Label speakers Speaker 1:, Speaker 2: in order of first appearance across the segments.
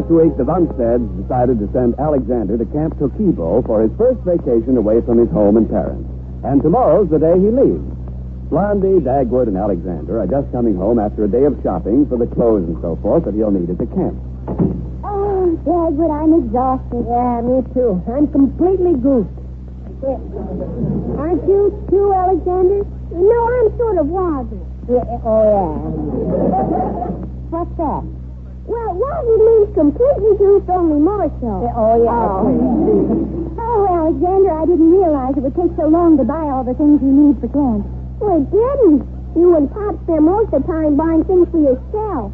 Speaker 1: Last week, the Bunsteads decided to send Alexander to Camp Tokibo for his first vacation away from his home and parents. And tomorrow's the day he leaves. Blondie, Dagwood, and Alexander are just coming home after a day of shopping for the clothes and so forth that he'll need at the camp.
Speaker 2: Oh, Dagwood, I'm exhausted.
Speaker 3: Yeah, me too. I'm completely goofed.
Speaker 2: Yeah. Aren't you too, Alexander? No, I'm sort of wobbly.
Speaker 3: Yeah, oh, yeah.
Speaker 2: What's that? Well, wobbly means completely goofed, only more so.
Speaker 3: Oh, yeah.
Speaker 2: Oh, Alexander, I didn't realize it would take so long to buy all the things you need for camp. Well, it didn't. You and Pop spend most of the time buying things for yourself.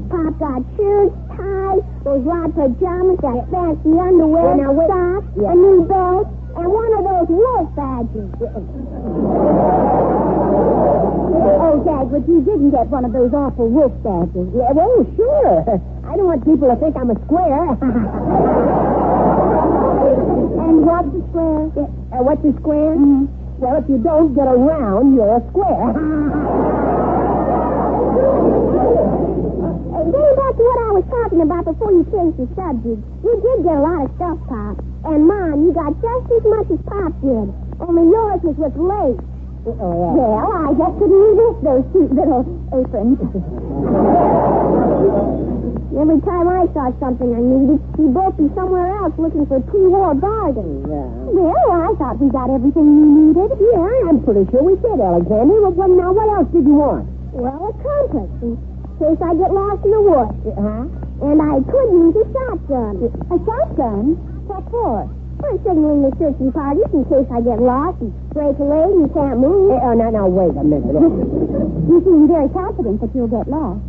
Speaker 2: Pop got shirts, ties, those rod pajamas, that fancy underwear, socks, a new belt, and one of those wolf badges. Oh, Dagwood, you didn't get one of those awful wolf badges.
Speaker 3: Yeah, well, sure. I don't want people to think I'm a square.
Speaker 2: And what's a square?
Speaker 3: What's a square?
Speaker 2: Mm-hmm.
Speaker 3: Well, if you don't get around, you're a square.
Speaker 2: Getting back to what I was talking about before you changed the subject, you did get a lot of stuff, Pop. And, Mom, you got just as much as Pop did. Only yours was with lace.
Speaker 3: Oh, yeah.
Speaker 2: Well, I just couldn't resist those cute little aprons. Every time I saw something I needed, you'd both be somewhere else looking for pre-war bargains.
Speaker 3: Yeah.
Speaker 2: Well, I thought we got everything you needed.
Speaker 3: Yeah, I'm pretty sure we did, Alexander. Well, now, what else did you want?
Speaker 2: Well, a compass, in case I get lost in the woods. And I could use a shotgun.
Speaker 3: A shotgun?
Speaker 2: What for? For signaling the searching parties in case I get lost and break a leg and can't move.
Speaker 3: Now, wait a minute.
Speaker 2: You seem very confident that you'll get lost.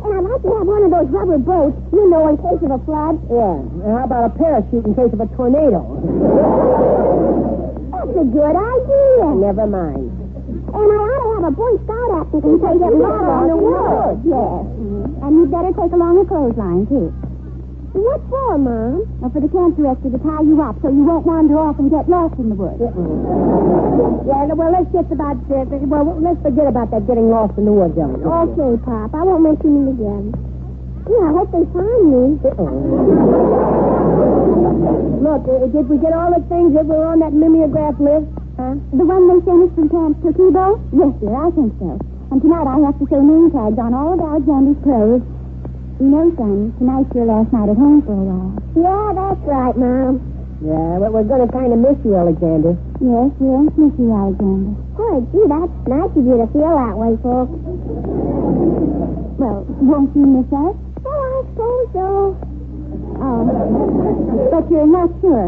Speaker 2: And I'd like to have one of those rubber boats, you know, in case of a flood.
Speaker 3: Yeah. How about a parachute in case of a tornado?
Speaker 2: That's a good idea.
Speaker 3: Never mind.
Speaker 2: And I ought to have a Boy Scout outfit in case I get lost in the woods. Yes. And you'd better take along a clothesline, too. What for, Mom? Well, for the camp director to tie you up so you won't wander off and get lost in the woods.
Speaker 3: Yeah, well, let's forget about that getting lost in the woods, Ellen.
Speaker 2: Okay, Pop. I won't mention it again. Yeah, I hope they find me.
Speaker 3: Look, did we get all the things that were on that mimeograph list?
Speaker 2: Huh? The one they sent us from Camp Tokibo? Yes, dear, I think so. And tonight I have to sew name tags on all of Alexander's clothes. You know, son, tonight's your last night at home for a while. Yeah, that's right, Mom.
Speaker 3: Yeah, but we're going to kind of miss you, Alexander.
Speaker 2: Yes, we'll miss you, Alexander. Boy, gee, that's nice of you to feel that way, folks. Well, won't you miss us? Oh, I suppose so. Oh. But you're not sure,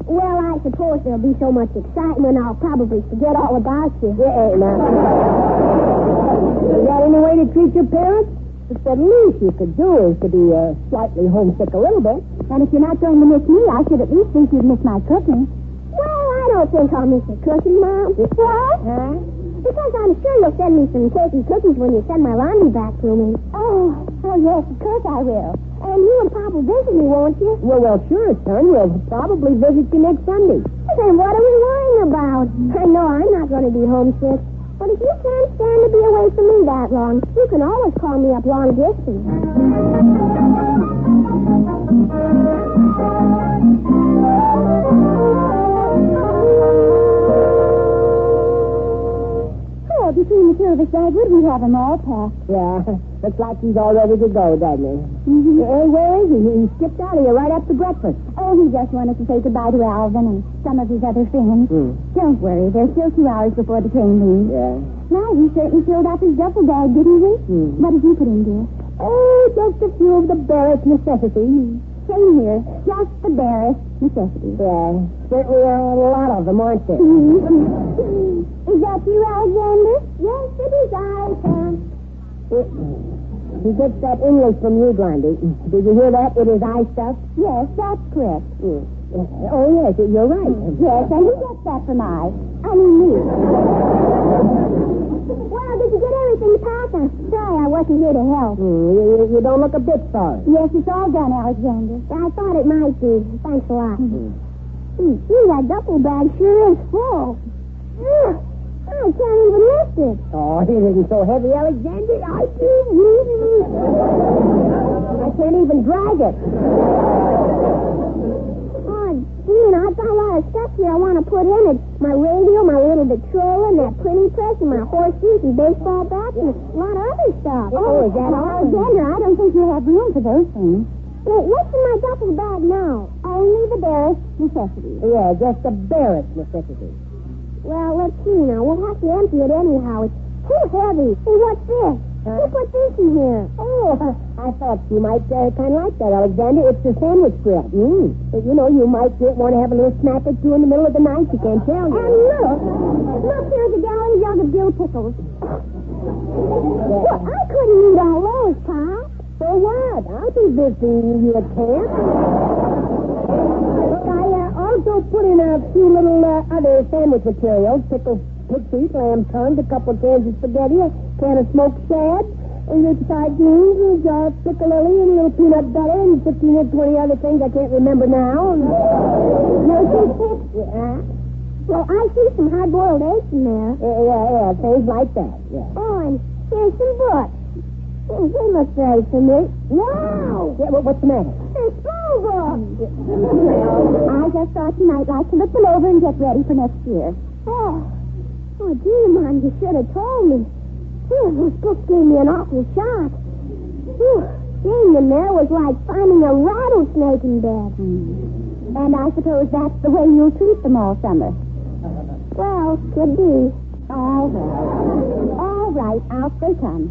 Speaker 2: Well, I suppose there'll be so much excitement I'll probably forget all about you.
Speaker 3: Yeah, now. Is that any way to treat your parents? It's the least you could do is to be slightly homesick a little bit.
Speaker 2: And if you're not going to miss me, I should at least think you'd miss my cooking. Well, I don't think I'll miss your cooking, Mom. What?
Speaker 3: Huh?
Speaker 2: Because I'm sure you'll send me some cake and cookies when you send my laundry back to me. Oh, yes, of course I will. And you and Pop will visit me, won't you?
Speaker 3: Well, sure, son. We'll probably visit you next Sunday.
Speaker 2: Then what are we worrying about? I know I'm not going to be homesick. But if you can't stand to be away from me that long, you can always call me up long distance. Oh, between the two of us, Dagwood, we have them all packed.
Speaker 3: Yeah, looks like he's all ready to go, doesn't he?
Speaker 2: Mm-hmm.
Speaker 3: Hey, where is he? He skipped out of here right after breakfast.
Speaker 2: Oh, he just wanted to say goodbye to Alvin and some of his other friends. Don't worry, there's still 2 hours before the train leaves.
Speaker 3: Yeah.
Speaker 2: Now, he certainly filled up his duffel bag, didn't he? What did you put in, dear?
Speaker 3: Oh, just a few of the barest necessities.
Speaker 2: Same here. Just the barest necessities.
Speaker 3: Yeah, certainly are a lot of them, aren't there?
Speaker 2: Is that you, Alexander? Yes, it is I, Sam.
Speaker 3: He gets that English from you, Blondie. Did you hear that? It is I stuff?
Speaker 2: Yes, that's correct.
Speaker 3: Oh, yes, you're right.
Speaker 2: Yes, and he gets that from I mean me. Well, did you get everything packed? I'm sorry I wasn't here to help.
Speaker 3: You don't look a bit sorry.
Speaker 2: Yes, it's all done, Alexander. I thought it might be. Thanks a lot. Gee, that duffel bag sure is full. I can't even lift it.
Speaker 3: Oh, it isn't so heavy, Alexander. I can't even drag it.
Speaker 2: Oh, Gene, I've got a lot of stuff here I want to put in it. My radio, my little Victrola, and that printing press, and my horseshoes and baseball bats, and a lot of other stuff.
Speaker 3: Oh, is that all?
Speaker 2: Alexander, I don't think you have room for those things. Wait, what's in my duffel bag now? Only the barest necessities.
Speaker 3: Yeah, just the barest necessity.
Speaker 2: Well, let's see now. We'll have to empty it anyhow. It's too heavy. Hey, what's this? Who put this in here?
Speaker 3: Oh, I thought you might kind of like that, Alexander. It's a sandwich bread. But, you know, you might want to have a little snack or two in the middle of the night. You can't tell.
Speaker 2: And look, here's a gallon jug of dill pickles. Well, I couldn't eat all those, Pop.
Speaker 3: So what? I'll be busy. You can't. Look, I also put in a few little other sandwich materials. Pickled pig feet, lamb tongues, a couple of cans of spaghetti, a can of smoked shad, and the sardines, and a jar of piccalilli, and a little peanut butter, and 15 or 20 other things I can't remember now.
Speaker 2: No toothpick?
Speaker 3: Yeah.
Speaker 2: Well, I see some hard-boiled eggs in there.
Speaker 3: Yeah, things like that. Yeah.
Speaker 2: Oh, and here's some books. Oh, they look very familiar. Wow!
Speaker 3: Yeah, what's the matter?
Speaker 2: They're school books. I just thought you might like to look them over and get ready for next year. Oh, gee, Mom, you should have told me. Phew, those books gave me an awful shock. Phew, seeing them there was like finding a rattlesnake in bed. And I suppose that's the way you'll treat them all summer. Well, could be. All right, out they come.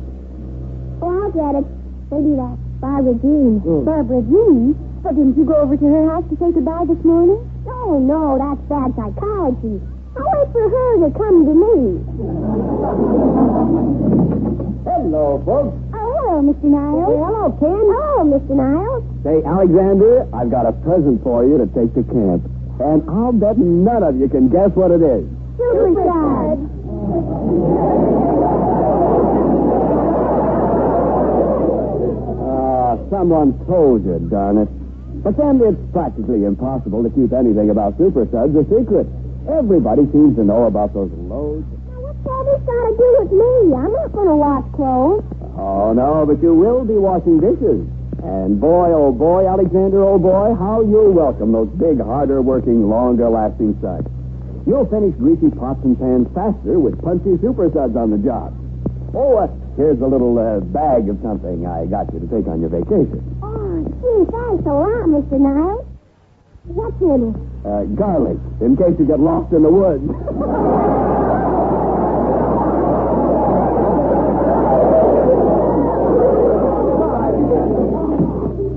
Speaker 2: Oh, I'll get it. Maybe that's Barbara Jean. Barbara Jean? Well, didn't you go over to her house to say goodbye this morning? Oh, no, that's bad psychology. I'll wait for her to come to me.
Speaker 1: Hello, folks.
Speaker 2: Oh, hello, Mr. Niles.
Speaker 3: Hello, Ken.
Speaker 2: Oh, Mr. Niles.
Speaker 1: Say, Alexander, I've got a present for you to take to camp. And I'll bet none of you can guess what it is.
Speaker 2: Superstar.
Speaker 1: Someone told you, darn it. But then it's practically impossible to keep anything about Super Suds a secret. Everybody seems to know about those loads.
Speaker 2: Now, what's all this got to do with me? I'm not going to wash clothes.
Speaker 1: Oh, no, but you will be washing dishes. And boy, oh boy, Alexander, oh boy, how you'll welcome those big, harder-working, longer-lasting suds. You'll finish greasy pots and pans faster with punchy Super Suds on the job. Oh, here's a little bag of something I got you to take on your vacation.
Speaker 2: Oh, gee, thanks a lot, Mr. Niles. What's in it?
Speaker 1: Garlic, in case you get lost in the woods.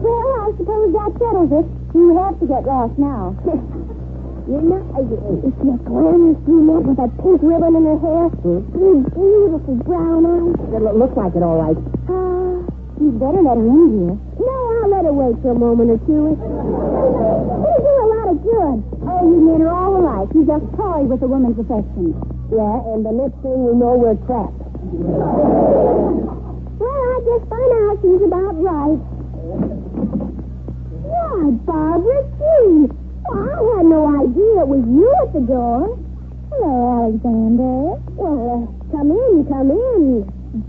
Speaker 2: Well, I suppose that settles it. You have to get lost now. You know, is she a glamorous brunette with that pink ribbon in her hair? Big, beautiful brown eyes.
Speaker 3: It looks like it, all right.
Speaker 2: You'd better let her in here. No, I'll let her wait for a moment or two. It'll do a lot of good. Oh, you men are all alike. You just toy with a woman's affection.
Speaker 3: Yeah, and the next thing we know, we're trapped.
Speaker 2: Well, I guess by now she's about right. Why, Barbara Jean. Well, I had no idea it was you at the door. Hello, Alexander. Well, come in.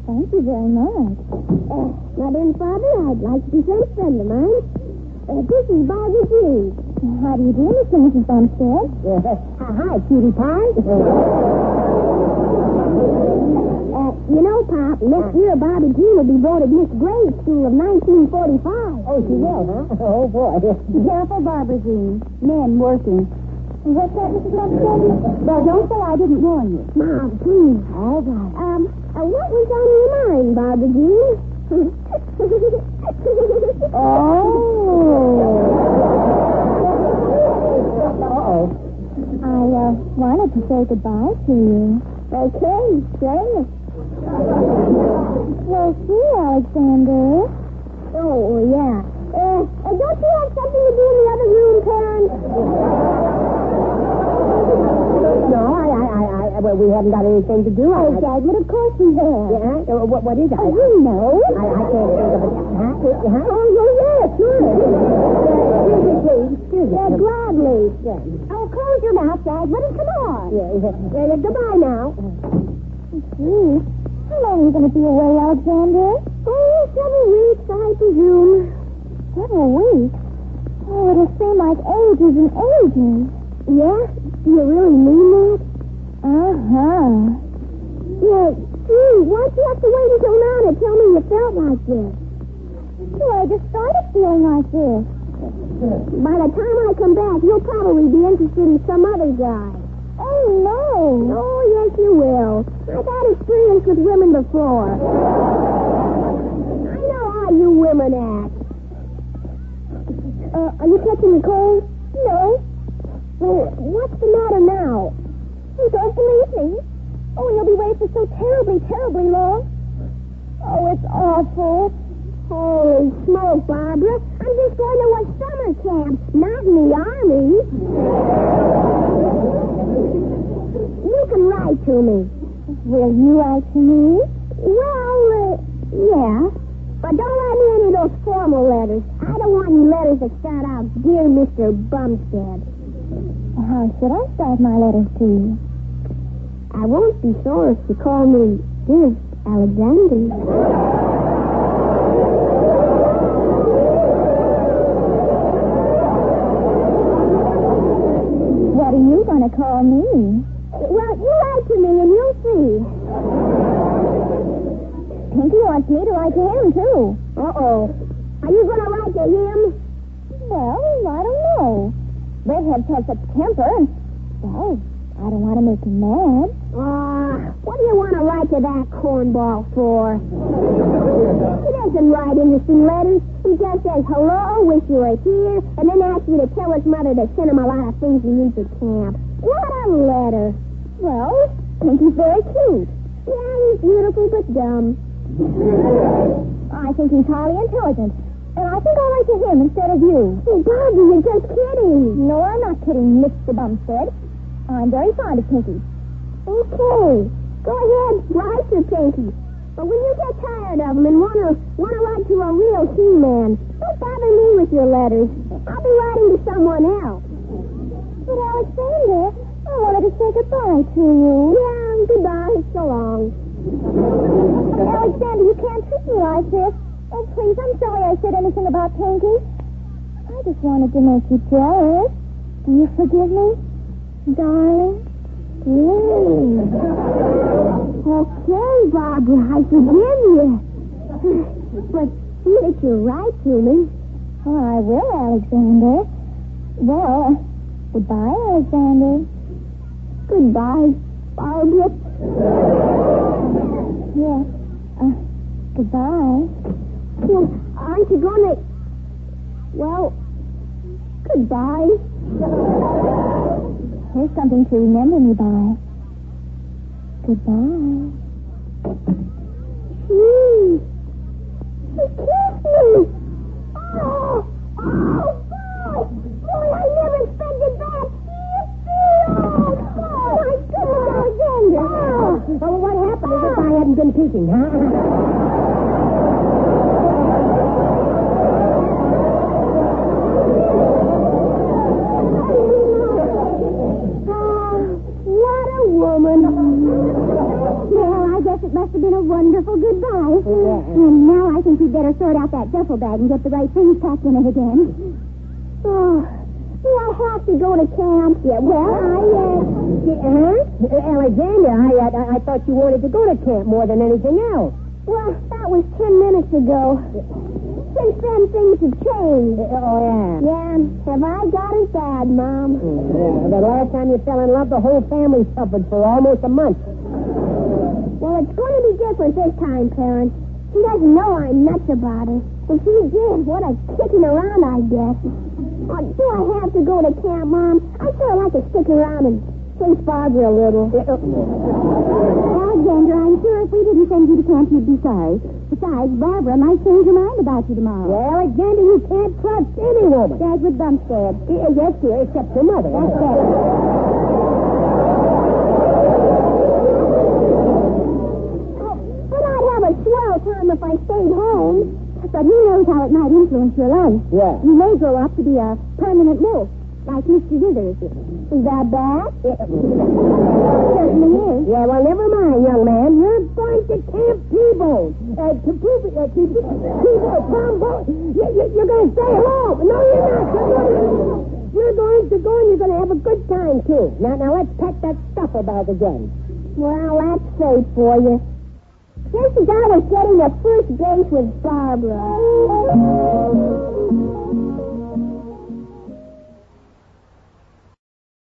Speaker 2: Thank you very much. Mother and Father, I'd like to present a friend of mine. This is Barbara Jean. How do you do, Mrs. Bumstead?
Speaker 3: Hi, cutie pie.
Speaker 2: You know, Pop, next year Barbara Jean will be voted Miss Grade School of 1945.
Speaker 3: Oh, she will, huh? Oh, boy.
Speaker 2: Be careful, Barbara Jean. Men working. What's that, Mrs. Bumstead? Well, don't say I didn't warn you. Mom, please. All right. What was on your mind, Barbara Jean?
Speaker 3: Uh-oh.
Speaker 2: I wanted to say goodbye to you. Okay, say it. Well, see, Alexander. Oh, yeah. Don't you have something to do in the other room, Clarence?
Speaker 3: No, well, we haven't got anything to do.
Speaker 2: Oh, Dagwood, of course we have.
Speaker 3: Yeah? What is it?
Speaker 2: Oh, you know.
Speaker 3: I can't think of it. Huh?
Speaker 2: Oh, yeah, sure
Speaker 3: Excuse me, please. Excuse me.
Speaker 2: Gladly.
Speaker 3: Yeah.
Speaker 2: Oh, close your mouth, Dagwood, and come on.
Speaker 3: Goodbye now.
Speaker 2: Gee, how long are you going to be away, Alexander? Oh, several weeks, I presume. Several weeks? Oh, it'll seem like ages and ages. Yeah? Do you really mean that? Uh-huh. Yeah, gee, why'd you have to wait until now to tell me you felt like this? Well, I just started feeling like this. By the time I come back, you'll probably be interested in some other guy. Oh, no. Oh, yes, you will. I've had experience with women before. I know how you women act. Are you catching the cold? No. Well, what's the matter now? You don't believe me? Oh, you'll be waiting for so terribly, terribly long. Oh, it's awful. Holy smoke, Barbara. I'm just going to a summer camp, not in the army. You can write to me. Will you write to me? Well, yeah. But don't write me any of those formal letters. I don't want any letters that start out, Dear Mr. Bumstead. How should I start my letters to you? I won't be sore if you call me Dear Alexander. What are you going to call me? Well, you write to me and you'll see. Pinky wants me to write to him, too. Uh-oh. Are you going to write to him? Well, I don't know. Redheads have such temper, and, well, I don't want to make him mad. What do you want to write to that cornball for? He doesn't write interesting letters. He just says, hello, wish you were here, and then asks you to tell his mother to send him a lot of things he needs at camp. What a letter. Well, Pinky's very cute. Yeah, he's beautiful but dumb. I think he's highly intelligent. And I think I'll write to him instead of you. Oh, Bobby, you're just kidding. No, I'm not kidding, Mr. Bumstead. I'm very fond of Pinky. Okay. Go ahead, write to Pinky. But when you get tired of him and want to write to a real He-Man, don't bother me with your letters. I'll be writing to someone else. But, Alexander, I wanted to say goodbye to you. Yeah, goodbye. So long. Alexander, you can't treat me like this. Oh, please, I'm sorry I said anything about Pinky. I just wanted to make you jealous. Do you forgive me, darling? Yeah. Okay, Barbara, I forgive you. But see that you write to me. Oh, I will, Alexander. Well, goodbye, Alexander. Goodbye, Barbara. Yes. Goodbye. Well, aren't you going to... Well, goodbye. Here's something to remember me by. Goodbye. She kissed me. Oh, God. Boy, I never expected that. Oh, my goodness, Alexander.
Speaker 3: Well, what happened is if I hadn't been peeking, huh?
Speaker 2: It must have been a wonderful goodbye.
Speaker 3: Yeah.
Speaker 2: And now I think we'd better sort out that duffel bag and get the right things packed in it again. Oh, do I have to go to camp? Yeah, well,
Speaker 3: Alexander, I thought you wanted to go to camp more than anything else.
Speaker 2: Well, that was 10 minutes ago. Since then, things have changed.
Speaker 3: Oh, yeah.
Speaker 2: Yeah, have I got it bad, Mom?
Speaker 3: Yeah, the last time you fell in love, the whole family suffered for almost a month.
Speaker 2: Well, it's going to be different this time, parents. She doesn't know I'm nuts about her. If she did, what a kicking around I get. Do I have to go to camp, Mom? I sure like to stick around and chase Barbara a little. Alexander, I'm sure if we didn't send you to camp, you'd be sorry. Besides, Barbara might change her mind about you tomorrow.
Speaker 3: Well, Alexander, you can't trust any woman.
Speaker 2: Dagwood Bumstead.
Speaker 3: Yes, dear, except your mother.
Speaker 2: That's better. Swell time if I stayed home. But who knows how it might influence your life?
Speaker 3: Yeah.
Speaker 2: You may grow up to be a permanent wolf, like Mr. Withers. Is that bad? It certainly is.
Speaker 3: Yeah, well, never mind, young man. You're going to Camp T-Bone. To prove it, T-Bone, Tom, you're going to stay home. No, you're not. You're going to go and you're going to have a good time, too. Now, let's pack that stuff about again.
Speaker 2: Well, that's safe for you. Just as I was getting a first base with Barbara.